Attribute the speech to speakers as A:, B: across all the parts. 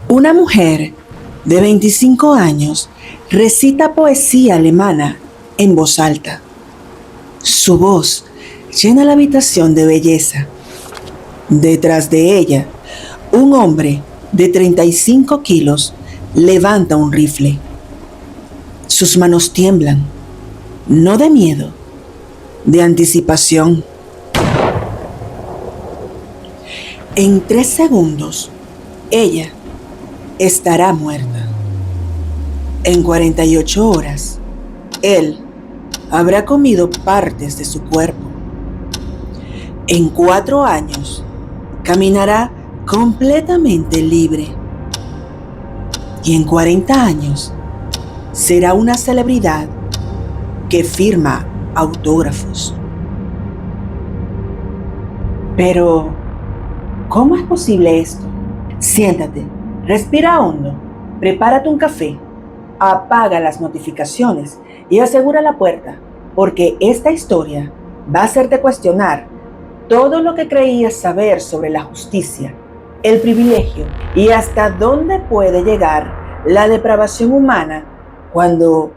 A: Una mujer de 25 años recita poesía alemana en voz alta. Su voz llena la habitación de belleza. Detrás de ella, un hombre de 35 kilos levanta un rifle. Sus manos tiemblan, no de miedo, de anticipación. En 3 segundos, ella estará muerta. En 48 horas, él habrá comido partes de su cuerpo. En 4 años, caminará completamente libre. Y en 40 años, será una celebridad que firma autógrafos. Pero, ¿cómo es posible esto? Siéntate, respira hondo, prepárate un café, apaga las notificaciones y asegura la puerta, porque esta historia va a hacerte cuestionar todo lo que creías saber sobre la justicia, el privilegio y hasta dónde puede llegar la depravación humana cuando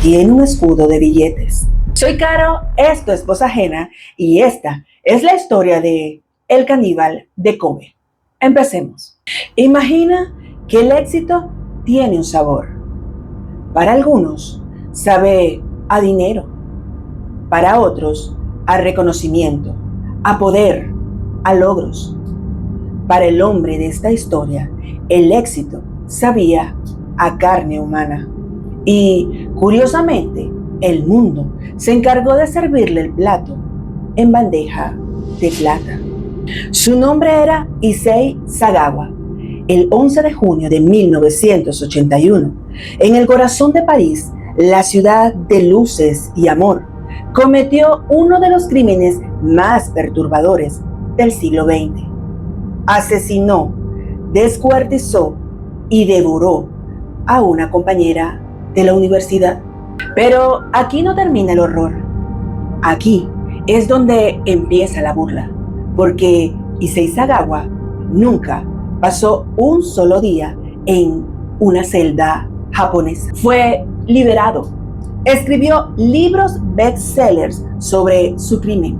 A: tiene un escudo de billetes. Soy Caro, esto es Voz Ajena y esta es la historia de El Caníbal de Kobe. Empecemos. Imagina que el éxito tiene un sabor. Para algunos, sabe a dinero. Para otros, a reconocimiento, a poder, a logros. Para el hombre de esta historia, el éxito sabía a carne humana. Y, curiosamente, el mundo se encargó de servirle el plato en bandeja de plata. Su nombre era Issei Sagawa. El 11 de junio de 1981, en el corazón de París, la ciudad de luces y amor, cometió uno de los crímenes más perturbadores del siglo XX. Asesinó, descuartizó y devoró a una compañera de la universidad. Pero aquí no termina el horror. Aquí es donde empieza la burla, porque Issei Sagawa nunca pasó un solo día en una celda japonesa. Fue liberado. Escribió libros bestsellers sobre su crimen.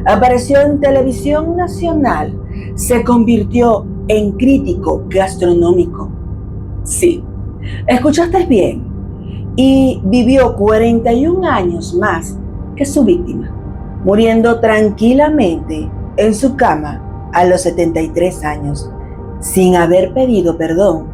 A: Apareció en televisión nacional. Se convirtió en crítico gastronómico. Sí, escuchaste bien. Y vivió 41 años más que su víctima, muriendo tranquilamente en su cama a los 73 años, sin haber pedido perdón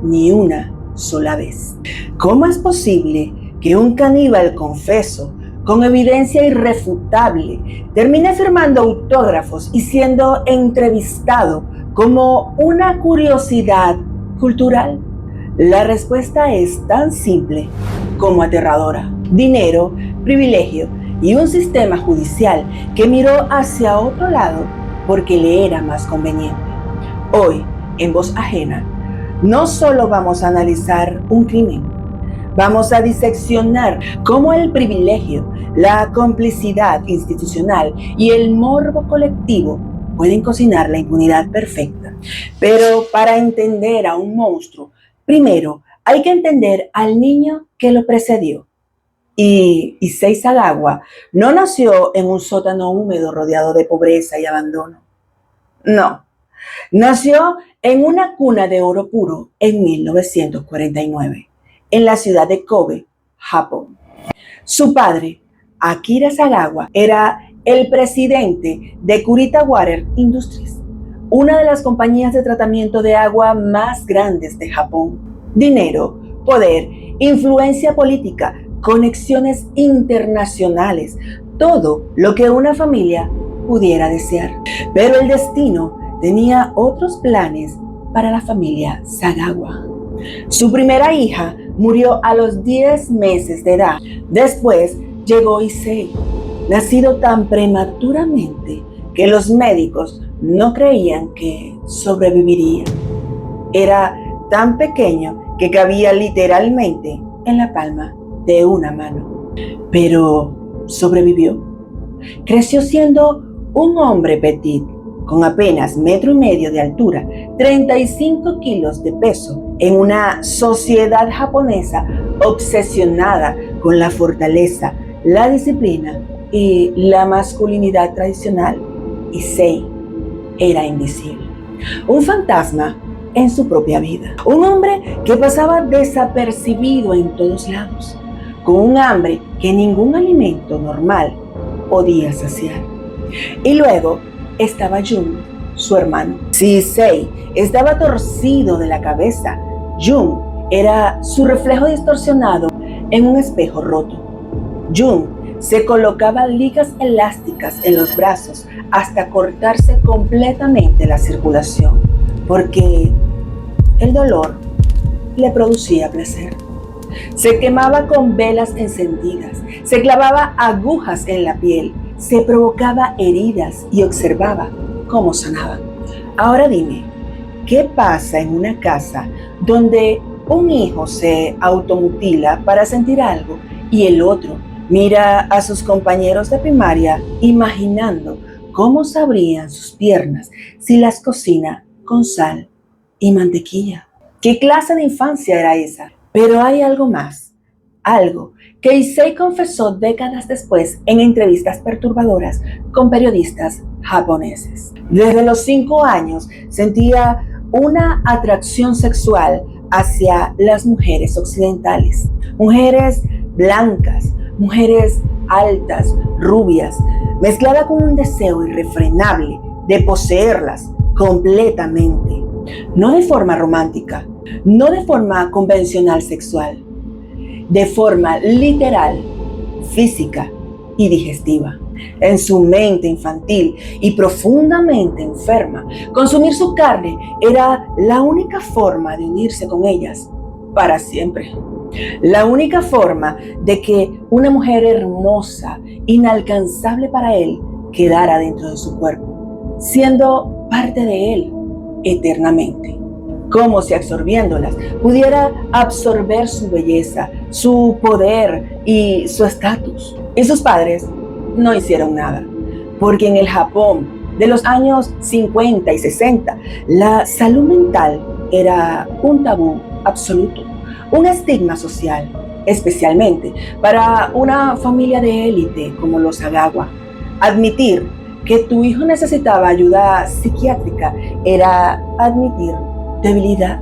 A: ni una sola vez. ¿Cómo es posible que un caníbal confeso, con evidencia irrefutable, termine firmando autógrafos y siendo entrevistado como una curiosidad cultural? La respuesta es tan simple como aterradora. Dinero, privilegio y un sistema judicial que miró hacia otro lado porque le era más conveniente. Hoy, en Voz Ajena, no solo vamos a analizar un crimen, vamos a diseccionar cómo el privilegio, la complicidad institucional y el morbo colectivo pueden cocinar la impunidad perfecta. Pero para entender a un monstruo, primero hay que entender al niño que lo precedió. Y Issei Sagawa no nació en un sótano húmedo rodeado de pobreza y abandono. No, nació en una cuna de oro puro en 1949, en la ciudad de Kobe, Japón. Su padre, Akira Sagawa, era el presidente de Kurita Water Industries, una de las compañías de tratamiento de agua más grandes de Japón. Dinero, poder, influencia política, conexiones internacionales, todo lo que una familia pudiera desear. Pero el destino tenía otros planes para la familia Sagawa. Su primera hija murió a los 10 meses de edad. Después llegó Issei, nacido tan prematuramente que los médicos no creían que sobreviviría. Era tan pequeño que cabía literalmente en la palma de una mano. Pero sobrevivió. Creció siendo un hombre petit, con apenas 1,5 metros de altura, 35 kilos de peso, en una sociedad japonesa obsesionada con la fortaleza, la disciplina y la masculinidad tradicional, Issei era invisible. Un fantasma en su propia vida. Un hombre que pasaba desapercibido en todos lados, con un hambre que ningún alimento normal podía saciar. Y luego estaba Jun, su hermano. Si Issei estaba torcido de la cabeza, Jun era su reflejo distorsionado en un espejo roto. Jun se colocaba ligas elásticas en los brazos hasta cortarse completamente la circulación, porque el dolor le producía placer. Se quemaba con velas encendidas, se clavaba agujas en la piel, se provocaba heridas y observaba cómo sanaban. Ahora dime, ¿qué pasa en una casa donde un hijo se automutila para sentir algo y el otro mira a sus compañeros de primaria imaginando cómo sabrían sus piernas si las cocina con sal y mantequilla? ¿Qué clase de infancia era esa? Pero hay algo más, algo que Issei confesó décadas después en entrevistas perturbadoras con periodistas japoneses. Desde los 5 años sentía una atracción sexual hacia las mujeres occidentales, mujeres blancas, mujeres altas, rubias, mezclada con un deseo irrefrenable de poseerlas completamente. No de forma romántica, no de forma convencional sexual, de forma literal, física y digestiva. En su mente infantil y profundamente enferma, consumir su carne era la única forma de unirse con ellas para siempre. La única forma de que una mujer hermosa, inalcanzable para él, quedara dentro de su cuerpo, siendo parte de él eternamente. Como si absorbiéndolas pudiera absorber su belleza, su poder y su estatus. Y sus padres no hicieron nada, porque en el Japón de los años 50 y 60, la salud mental era un tabú absoluto, un estigma social, especialmente para una familia de élite como los Sagawa. Admitir que tu hijo necesitaba ayuda psiquiátrica era admitir debilidad,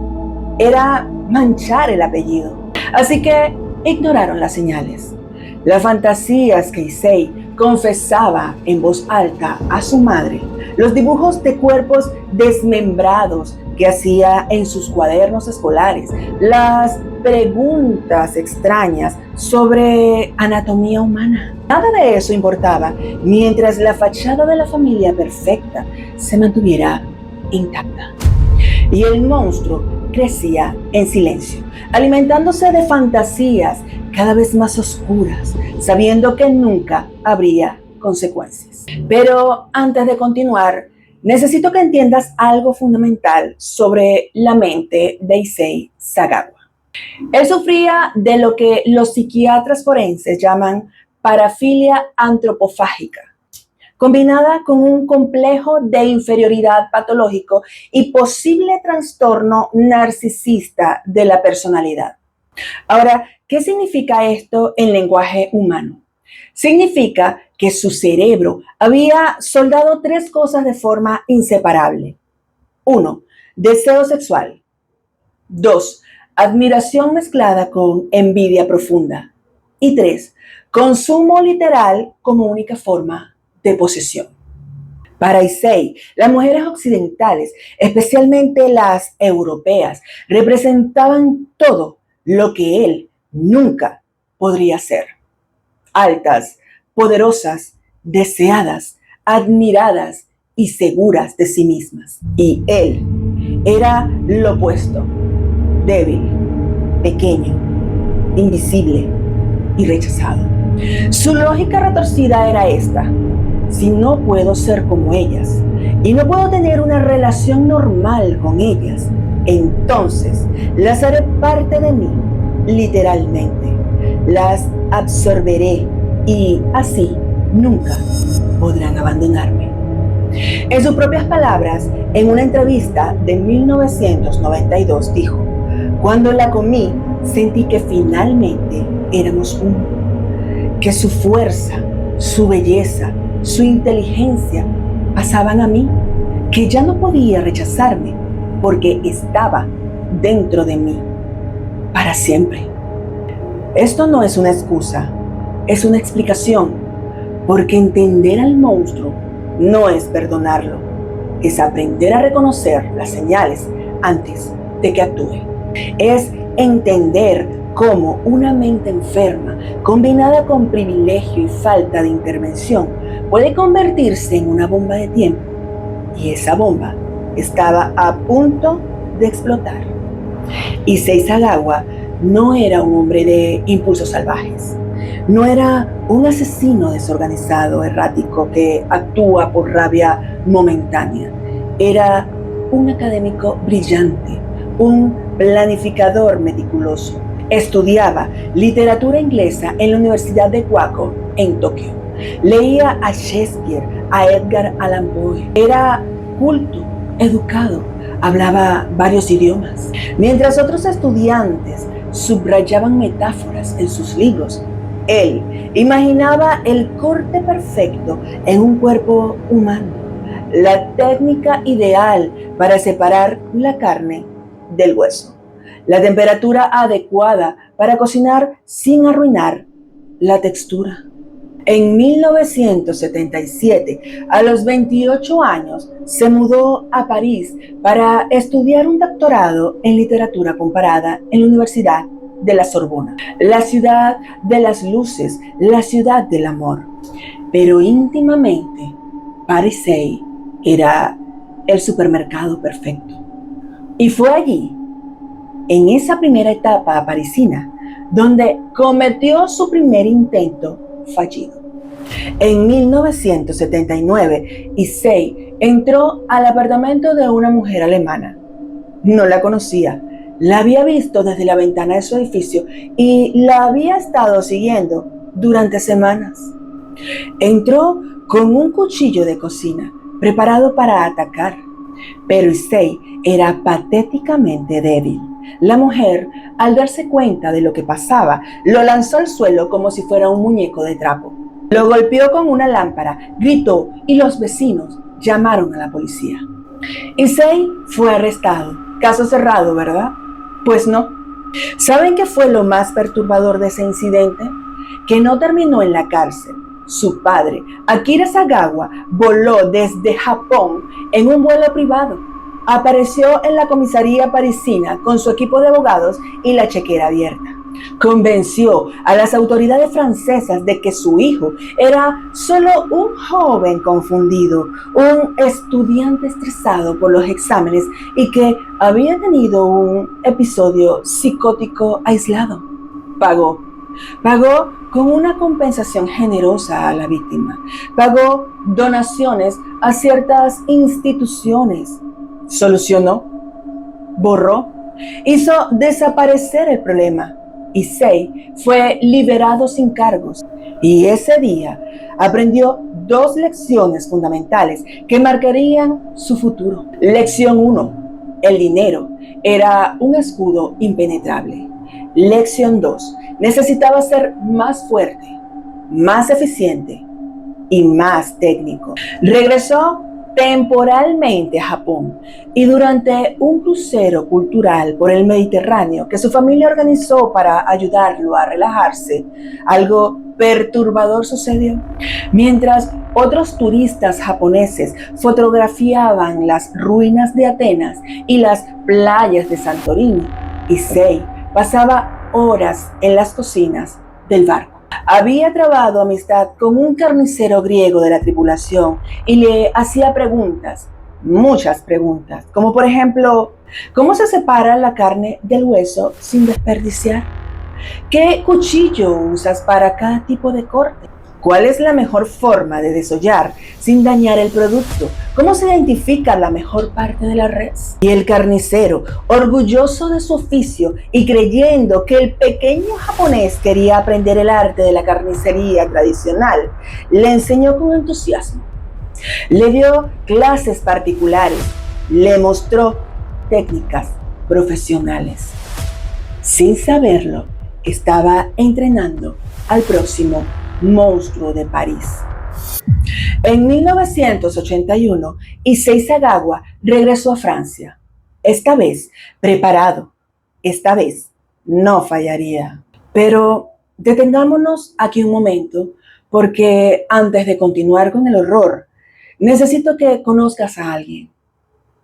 A: era manchar el apellido. Así que ignoraron las señales. Las fantasías que Issei confesaba en voz alta a su madre, los dibujos de cuerpos desmembrados que hacía en sus cuadernos escolares, las preguntas extrañas sobre anatomía humana. Nada de eso importaba mientras la fachada de la familia perfecta se mantuviera intacta. Y el monstruo crecía en silencio, alimentándose de fantasías cada vez más oscuras, sabiendo que nunca habría consecuencias. Pero antes de continuar, necesito que entiendas algo fundamental sobre la mente de Issei Sagawa. Él sufría de lo que los psiquiatras forenses llaman parafilia antropofágica, combinada con un complejo de inferioridad patológico y posible trastorno narcisista de la personalidad. Ahora, ¿qué significa esto en lenguaje humano? Significa que su cerebro había soldado 3 cosas de forma inseparable. 1. Deseo sexual. 2. Admiración mezclada con envidia profunda. Y 3. Consumo literal como única forma de posesión. Para Issei, las mujeres occidentales, especialmente las europeas, representaban todo lo que él nunca podría ser. Altas, poderosas, deseadas, admiradas y seguras de sí mismas. Y él era lo opuesto, débil, pequeño, invisible y rechazado. Su lógica retorcida era esta: si no puedo ser como ellas y no puedo tener una relación normal con ellas, entonces las haré parte de mí, literalmente. Las absorberé y así nunca podrán abandonarme. En sus propias palabras, en una entrevista de 1992 dijo: "Cuando la comí, sentí que finalmente éramos uno, que su fuerza, su belleza, su inteligencia pasaban a mí, que ya no podía rechazarme porque estaba dentro de mí para siempre". Esto no es una excusa, es una explicación, porque entender al monstruo no es perdonarlo, es aprender a reconocer las señales antes de que actúe. Es entender cómo una mente enferma, combinada con privilegio y falta de intervención, puede convertirse en una bomba de tiempo. Y esa bomba estaba a punto de explotar. Issei Sagawa no era un hombre de impulsos salvajes. No era un asesino desorganizado, errático, que actúa por rabia momentánea. Era un académico brillante, un planificador meticuloso. Estudiaba literatura inglesa en la Universidad de Kwaku, en Tokio. Leía a Shakespeare, a Edgar Allan Poe. Era culto, educado, hablaba varios idiomas. Mientras otros estudiantes subrayaban metáforas en sus libros, él imaginaba el corte perfecto en un cuerpo humano, la técnica ideal para separar la carne del hueso, la temperatura adecuada para cocinar sin arruinar la textura. En 1977, a los 28 años, se mudó a París para estudiar un doctorado en literatura comparada en la Universidad de la Sorbona, la ciudad de las luces, la ciudad del amor. Pero íntimamente, Paris era el supermercado perfecto. Y fue allí, en esa primera etapa parisina, donde cometió su primer intento fallido. En 1979, Issei entró al apartamento de una mujer alemana. No la conocía, la había visto desde la ventana de su edificio y la había estado siguiendo durante semanas. Entró con un cuchillo de cocina, preparado para atacar, pero Issei era patéticamente débil. La mujer, al darse cuenta de lo que pasaba, lo lanzó al suelo como si fuera un muñeco de trapo. Lo golpeó con una lámpara, gritó y los vecinos llamaron a la policía. Issei fue arrestado. Caso cerrado, ¿verdad? Pues no. ¿Saben qué fue lo más perturbador de ese incidente? Que no terminó en la cárcel. Su padre, Akira Sagawa, voló desde Japón en un vuelo privado. Apareció en la comisaría parisina con su equipo de abogados y la chequera abierta. Convenció a las autoridades francesas de que su hijo era solo un joven confundido, un estudiante estresado por los exámenes y que había tenido un episodio psicótico aislado. Pagó con una compensación generosa a la víctima. Pagó donaciones a ciertas instituciones. Solucionó, borró, hizo desaparecer el problema. Issei fue liberado sin cargos y ese día aprendió dos lecciones fundamentales que marcarían su futuro. Lección 1. El dinero era un escudo impenetrable. Lección 2. Necesitaba ser más fuerte, más eficiente y más técnico. Regresó temporalmente a Japón y durante un crucero cultural por el Mediterráneo que su familia organizó para ayudarlo a relajarse, algo perturbador sucedió. Mientras otros turistas japoneses fotografiaban las ruinas de Atenas y las playas de Santorini, Issei pasaba horas en las cocinas del barco. Había trabado amistad con un carnicero griego de la tripulación y le hacía preguntas, muchas preguntas, como por ejemplo, ¿cómo se separa la carne del hueso sin desperdiciar? ¿Qué cuchillo usas para cada tipo de corte? ¿Cuál es la mejor forma de desollar sin dañar el producto? ¿Cómo se identifica la mejor parte de la res? Y el carnicero, orgulloso de su oficio y creyendo que el pequeño japonés quería aprender el arte de la carnicería tradicional, le enseñó con entusiasmo. Le dio clases particulares, le mostró técnicas profesionales. Sin saberlo, estaba entrenando al próximo monstruo de París. En 1981, Issei Sagawa regresó a Francia. Esta vez preparado. Esta vez no fallaría. Pero detengámonos aquí un momento, porque antes de continuar con el horror, necesito que conozcas a alguien.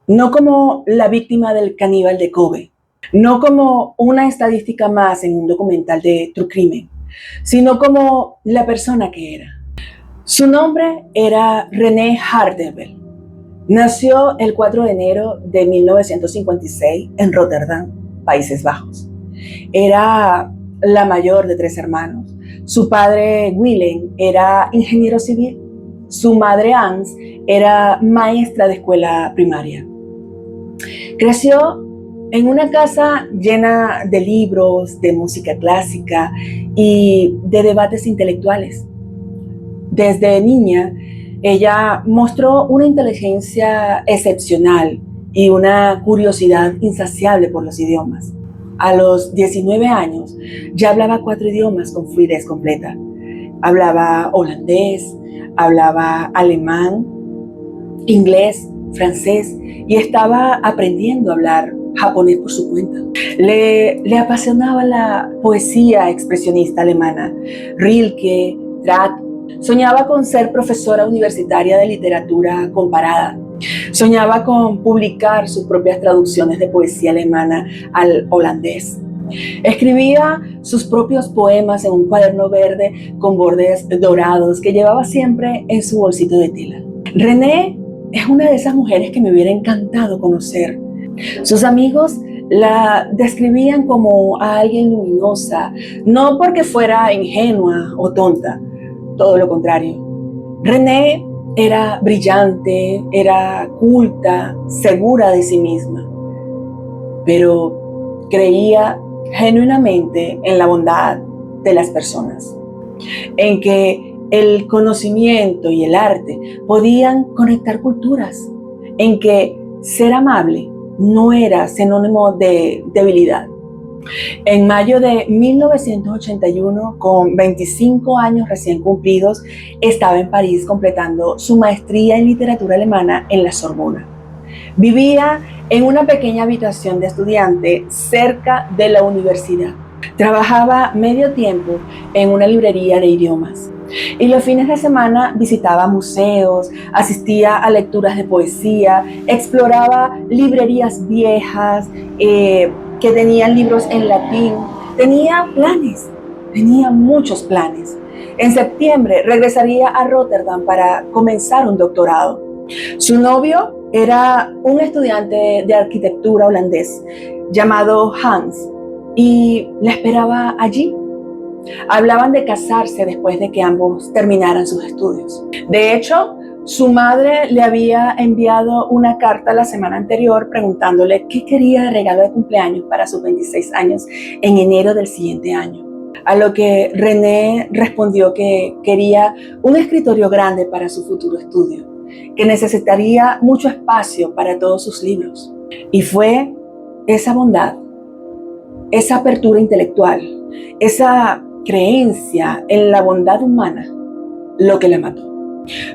A: No como la víctima del caníbal de Kobe, no como una estadística más en un documental de True Crime, sino como la persona que era. Su nombre era René Hardenberg. Nació el 4 de enero de 1956 en Rotterdam, Países Bajos. Era la mayor de 3 hermanos. Su padre, Willem, era ingeniero civil. Su madre, Hans, era maestra de escuela primaria. Creció en una casa llena de libros, de música clásica y de debates intelectuales. Desde niña, ella mostró una inteligencia excepcional y una curiosidad insaciable por los idiomas. A los 19 años ya hablaba 4 idiomas con fluidez completa. Hablaba holandés, hablaba alemán, inglés, francés y estaba aprendiendo a hablar japonés por su cuenta. Le apasionaba la poesía expresionista alemana, Rilke, Drath. Soñaba con ser profesora universitaria de literatura comparada. Soñaba con publicar sus propias traducciones de poesía alemana al holandés. Escribía sus propios poemas en un cuaderno verde con bordes dorados que llevaba siempre en su bolsito de tela. René es una de esas mujeres que me hubiera encantado conocer. Sus amigos la describían como a alguien luminosa, no porque fuera ingenua o tonta, todo lo contrario. René era brillante, era culta, segura de sí misma, pero creía genuinamente en la bondad de las personas, en que el conocimiento y el arte podían conectar culturas, en que ser amable no era sinónimo de debilidad. En mayo de 1981, con 25 años recién cumplidos, estaba en París completando su maestría en literatura alemana en la Sorbona. Vivía en una pequeña habitación de estudiante cerca de la universidad. Trabajaba medio tiempo en una librería de idiomas. Y los fines de semana visitaba museos, asistía a lecturas de poesía, exploraba librerías viejas que tenían libros en latín. Tenía planes, tenía muchos planes. En septiembre regresaría a Rotterdam para comenzar un doctorado. Su novio era un estudiante de arquitectura holandés llamado Hans y la esperaba allí. Hablaban de casarse después de que ambos terminaran sus estudios. De hecho, su madre le había enviado una carta la semana anterior preguntándole qué quería de regalo de cumpleaños para sus 26 años en enero del siguiente año. A lo que René respondió que quería un escritorio grande para su futuro estudio, que necesitaría mucho espacio para todos sus libros. Y fue esa bondad, esa apertura intelectual, esa creencia en la bondad humana lo que la mató.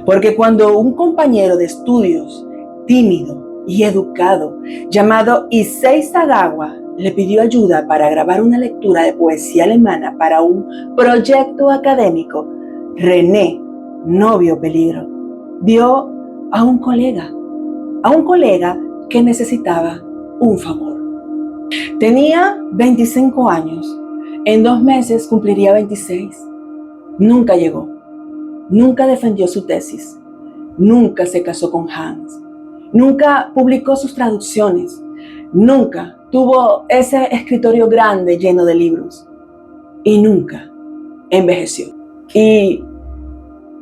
A: Porque cuando un compañero de estudios, tímido y educado, llamado Issei Sagawa, le pidió ayuda para grabar una lectura de poesía alemana para un proyecto académico, René no vio peligro. Vio a un colega que necesitaba un favor. Tenía 25 años. En 2 meses cumpliría 26. Nunca llegó. Nunca defendió su tesis. Nunca se casó con Hans. Nunca publicó sus traducciones. Nunca tuvo ese escritorio grande lleno de libros. Y nunca envejeció. Y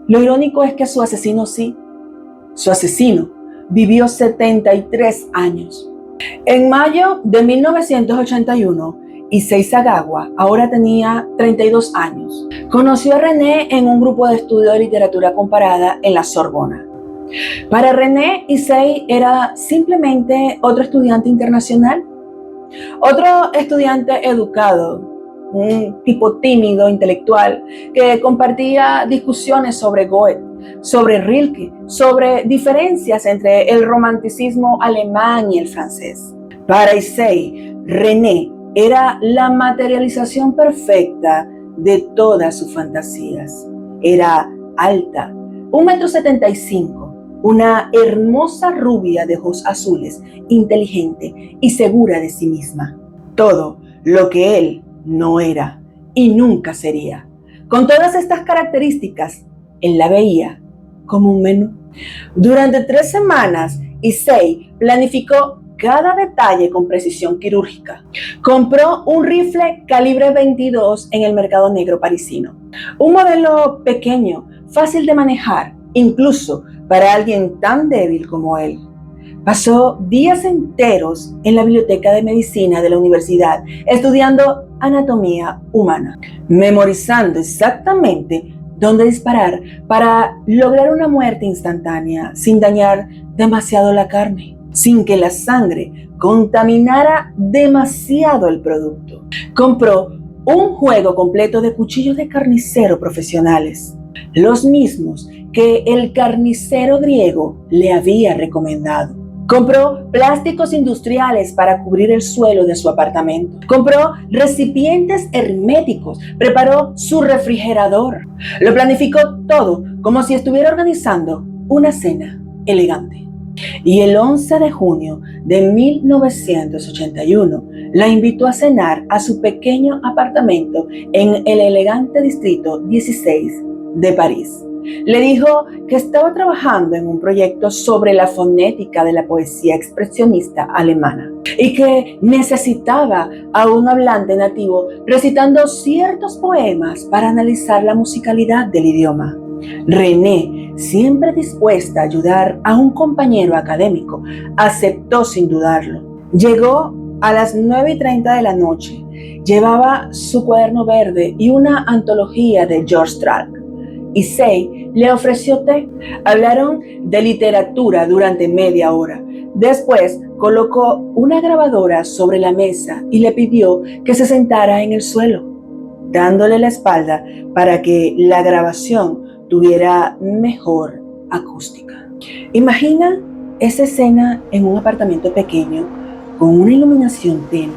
A: lo irónico es que su asesino sí. Su asesino vivió 73 años. En mayo de 1981, Issei Sagawa ahora tenía 32 años. Conoció a René en un grupo de estudio de literatura comparada en la Sorbona. Para René, Issei era simplemente otro estudiante internacional, otro estudiante educado, un tipo tímido, intelectual, que compartía discusiones sobre Goethe, sobre Rilke, sobre diferencias entre el romanticismo alemán y el francés. Para Issei, René era la materialización perfecta de todas sus fantasías. Era alta, 1,75 m, una hermosa rubia de ojos azules, inteligente y segura de sí misma. Todo lo que él no era y nunca sería. Con todas estas características, él la veía como un menú. Durante 3 semanas, Issei planificó cada detalle con precisión quirúrgica. Compró un rifle calibre 22 en el mercado negro parisino. Un modelo pequeño, fácil de manejar, incluso para alguien tan débil como él. Pasó días enteros en la biblioteca de medicina de la universidad estudiando anatomía humana, memorizando exactamente dónde disparar para lograr una muerte instantánea sin dañar demasiado la carne, sin que la sangre contaminara demasiado el producto. Compró un juego completo de cuchillos de carnicero profesionales, los mismos que el carnicero griego le había recomendado. Compró plásticos industriales para cubrir el suelo de su apartamento. Compró recipientes herméticos. Preparó su refrigerador. Lo planificó todo como si estuviera organizando una cena elegante. Y el 11 de junio de 1981 la invitó a cenar a su pequeño apartamento en el elegante distrito 16 de París. Le dijo que estaba trabajando en un proyecto sobre la fonética de la poesía expresionista alemana y que necesitaba a un hablante nativo recitando ciertos poemas para analizar la musicalidad del idioma. René, siempre dispuesta a ayudar a un compañero académico, aceptó sin dudarlo. Llegó a las 9:30 de la noche. Llevaba su cuaderno verde y una antología de George Strack. Issei le ofreció té. Hablaron de literatura durante media hora. Después colocó una grabadora sobre la mesa y le pidió que se sentara en el suelo, dándole la espalda para que la grabación tuviera mejor acústica. Imagina esa escena en un apartamento pequeño con una iluminación tenue,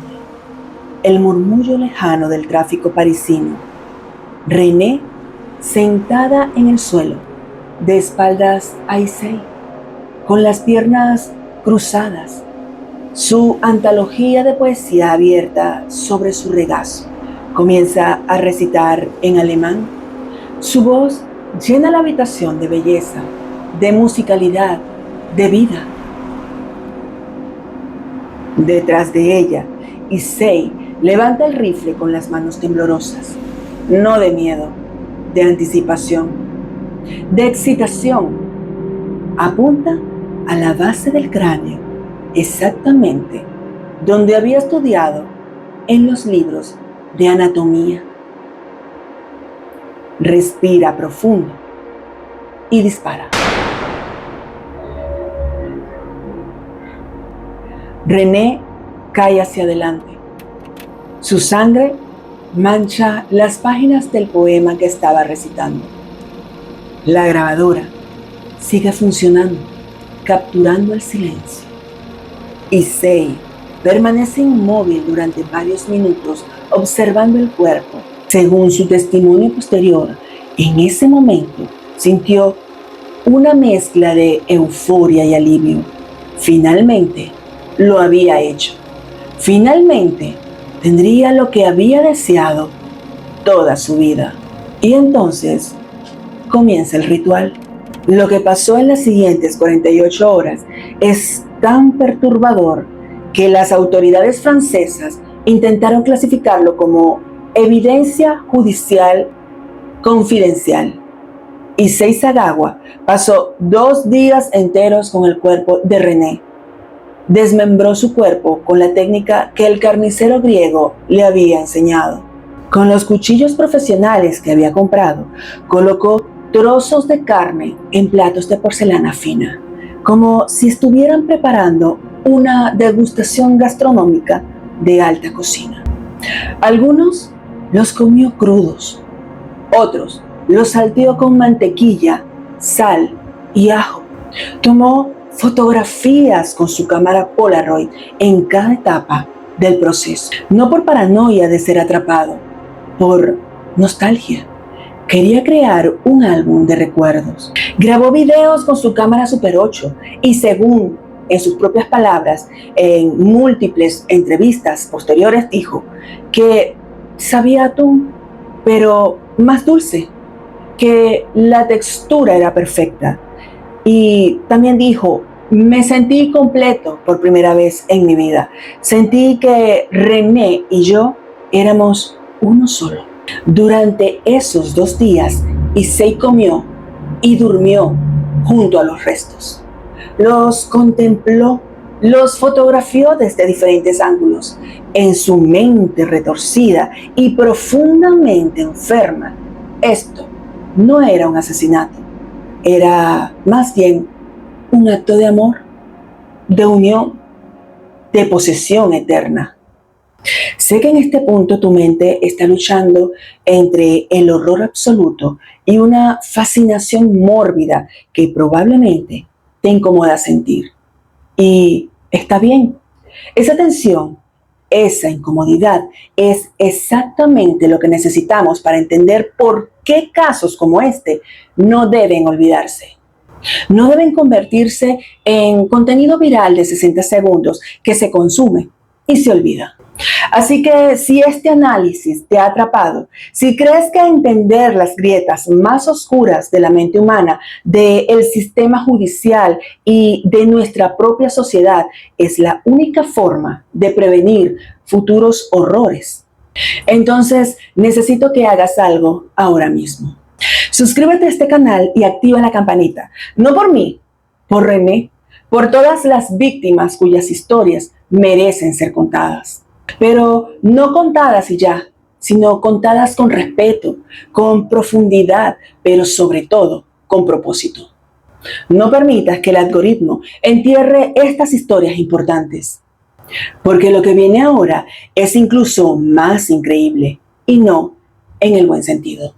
A: el murmullo lejano del tráfico parisino. René sentada en el suelo, de espaldas a Issei, con las piernas cruzadas, su antología de poesía abierta sobre su regazo. Comienza a recitar en alemán. Su voz llena la habitación de belleza, de musicalidad, de vida. Detrás de ella, Issei levanta el rifle con las manos temblorosas, no de miedo, de anticipación, de excitación. Apunta a la base del cráneo, exactamente donde había estudiado en los libros de anatomía. Respira profundo y dispara. René cae hacia adelante. Su sangre mancha las páginas del poema que estaba recitando. La grabadora sigue funcionando, capturando el silencio. Issei permanece inmóvil durante varios minutos observando el cuerpo. Según su testimonio posterior, en ese momento sintió una mezcla de euforia y alivio. Finalmente lo había hecho. Finalmente tendría lo que había deseado toda su vida. Y entonces comienza el ritual. Lo que pasó en las siguientes 48 horas es tan perturbador que las autoridades francesas intentaron clasificarlo como evidencia judicial confidencial. Issei Sagawa pasó 2 días enteros con el cuerpo de René. Desmembró su cuerpo con la técnica que el carnicero griego le había enseñado. Con los cuchillos profesionales que había comprado, colocó trozos de carne en platos de porcelana fina, como si estuvieran preparando una degustación gastronómica de alta cocina. Algunos los comió crudos, otros los salteó con mantequilla, sal y ajo. Tomó fotografías con su cámara Polaroid en cada etapa del proceso, no por paranoia de ser atrapado, por nostalgia. Quería crear un álbum de recuerdos. Grabó videos con su cámara Super 8 y, según en sus propias palabras, en múltiples entrevistas posteriores, dijo que sabía atún, pero más dulce, que la textura era perfecta. Y también dijo: me sentí completo por primera vez en mi vida. Sentí que René y yo éramos uno solo. Durante esos 2 días, Issei comió y durmió junto a los restos. Los contempló, los fotografió desde diferentes ángulos. En su mente retorcida y profundamente enferma, esto no era un asesinato, era más bien un acto de amor, de unión, de posesión eterna. Sé que en este punto tu mente está luchando entre el horror absoluto y una fascinación mórbida que probablemente te incomoda sentir. Y está bien. Esa tensión, esa incomodidad es exactamente lo que necesitamos para entender por qué casos como este no deben olvidarse. No deben convertirse en contenido viral de 60 segundos que se consume y se olvida. Así que si este análisis te ha atrapado, si crees que entender las grietas más oscuras de la mente humana, del sistema judicial y de nuestra propia sociedad es la única forma de prevenir futuros horrores, entonces necesito que hagas algo ahora mismo. Suscríbete a este canal y activa la campanita. No por mí, por René, por todas las víctimas cuyas historias merecen ser contadas. Pero no contadas y ya, sino contadas con respeto, con profundidad, pero sobre todo con propósito. No permitas que el algoritmo entierre estas historias importantes, porque lo que viene ahora es incluso más increíble, y no en el buen sentido.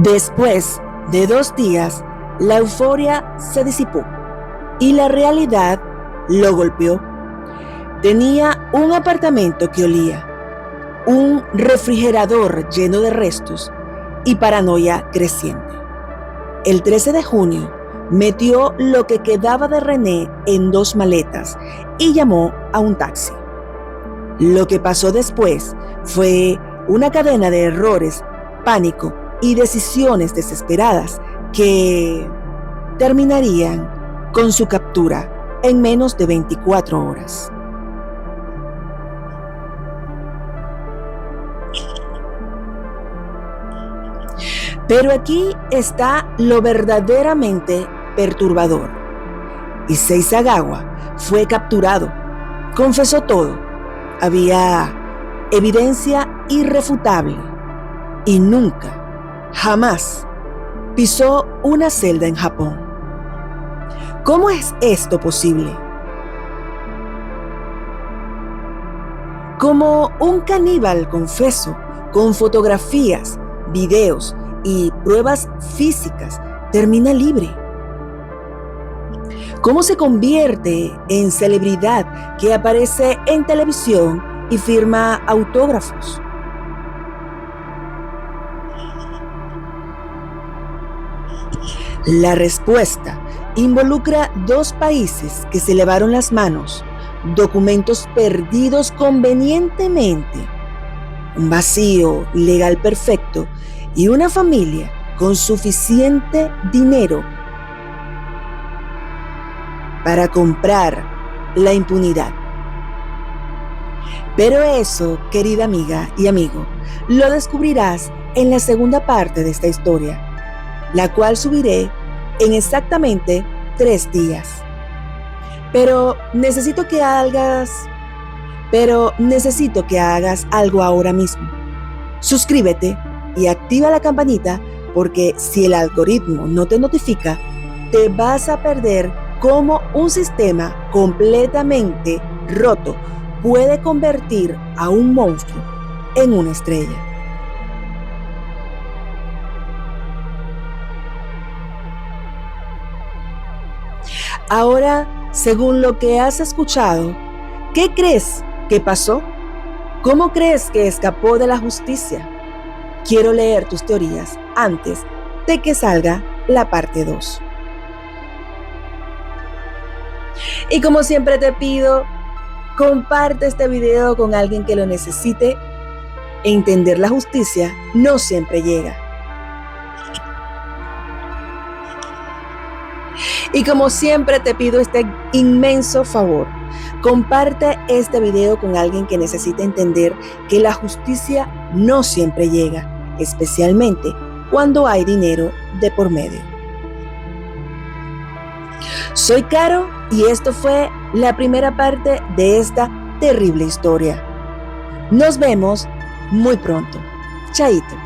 A: Después de 2 días, la euforia se disipó y la realidad lo golpeó. Tenía un apartamento que olía, un refrigerador lleno de restos y paranoia creciente. El 13 de junio metió lo que quedaba de René en 2 maletas y llamó a un taxi. Lo que pasó después fue una cadena de errores, pánico y decisiones desesperadas que terminarían con su captura en menos de 24 horas. Pero aquí está lo verdaderamente perturbador. Issei Sagawa fue capturado, confesó todo, había evidencia irrefutable y nunca, jamás pisó una celda en Japón. ¿Cómo es esto posible? Como un caníbal confeso, con fotografías, videos y pruebas físicas, termina libre. ¿Cómo se convierte en celebridad que aparece en televisión y firma autógrafos? La respuesta involucra 2 países que se lavaron las manos, documentos perdidos convenientemente, un vacío legal perfecto y una familia con suficiente dinero para comprar la impunidad. Pero eso, querida amiga y amigo, lo descubrirás en la segunda parte de esta historia, la cual subiré en exactamente 3 días. Pero necesito que hagas algo ahora mismo. Suscríbete y activa la campanita porque si el algoritmo no te notifica, te vas a perder cómo un sistema completamente roto puede convertir a un monstruo en una estrella. Ahora, según lo que has escuchado, ¿qué crees que pasó? ¿Cómo crees que escapó de la justicia? Quiero leer tus teorías antes de que salga la parte 2. Y como siempre te pido, comparte este video con alguien que lo necesite. Entender la justicia no siempre llega. Y como siempre te pido este inmenso favor. Comparte este video con alguien que necesite entender que la justicia no siempre llega, especialmente cuando hay dinero de por medio. Soy Caro y esto fue la primera parte de esta terrible historia. Nos vemos muy pronto. Chaito.